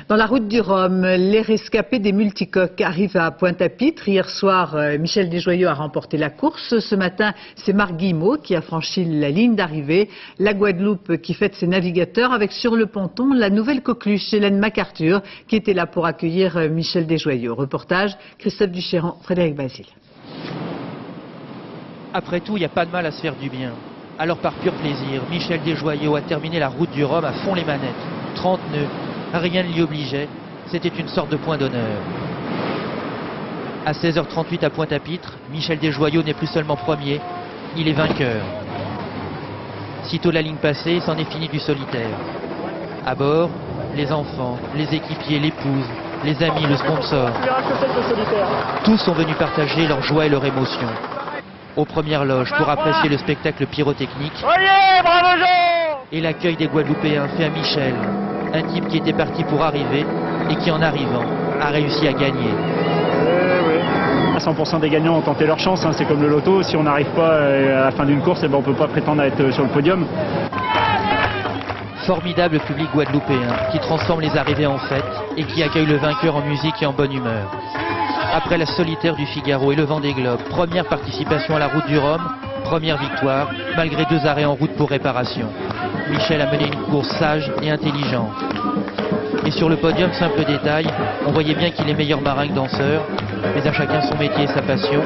Dans la route du Rhum, les rescapés des multicoques arrivent à Pointe-à-Pitre. Hier soir, Michel Desjoyaux a remporté la course. Ce matin, c'est Marc Guillemot qui a franchi la ligne d'arrivée. La Guadeloupe qui fête ses navigateurs avec sur le ponton la nouvelle coqueluche Hélène MacArthur qui était là pour accueillir Michel Desjoyaux. Reportage, Christophe Duchéran, Frédéric Basile. Après tout, il n'y a pas de mal à se faire du bien. Alors par pur plaisir, Michel Desjoyaux a terminé la route du Rhum à fond les manettes. 30 nœuds, rien ne l'y obligeait, c'était une sorte de point d'honneur. À 16h38 à Pointe-à-Pitre, Michel Desjoyaux n'est plus seulement premier, il est vainqueur. Sitôt la ligne passée, c'en est fini du solitaire. À bord, les enfants, les équipiers, l'épouse, les amis, le sponsor. Tous sont venus partager leur joie et leur émotion. Aux premières loges pour apprécier le spectacle pyrotechnique et l'accueil des Guadeloupéens fait à Michel, un type qui était parti pour arriver et qui en arrivant a réussi à gagner. 100% des gagnants ont tenté leur chance, c'est comme le loto, si on n'arrive pas à la fin d'une course, on ne peut pas prétendre à être sur le podium. Formidable public guadeloupéen qui transforme les arrivées en fête et qui accueille le vainqueur en musique et en bonne humeur. Après la solitaire du Figaro et le Vendée Globe, première participation à la route du Rhum, première victoire, malgré 2 arrêts en route pour réparation. Michel a mené une course sage et intelligente. Et sur le podium, simple détail, on voyait bien qu'il est meilleur marin que danseur, mais à chacun son métier et sa passion,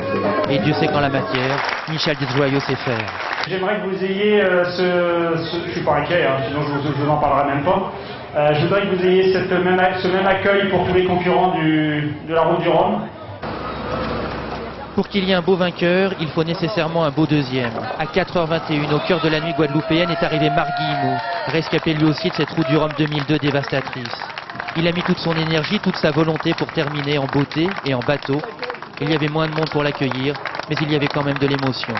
et Dieu sait qu'en la matière, Michel Desjoyaux sait faire. J'aimerais que vous ayez je suis pas inquiet, sinon je vous en parlerai même pas. Je voudrais que vous ayez ce même accueil pour tous les concurrents de la route du Rhum. Pour qu'il y ait un beau vainqueur, il faut nécessairement un beau deuxième. À 4h21, au cœur de la nuit guadeloupéenne, est arrivé Marc Guillemot, rescapé lui aussi de cette route du Rhum 2002 dévastatrice. Il a mis toute son énergie, toute sa volonté pour terminer en beauté et en bateau. Il y avait moins de monde pour l'accueillir, mais il y avait quand même de l'émotion.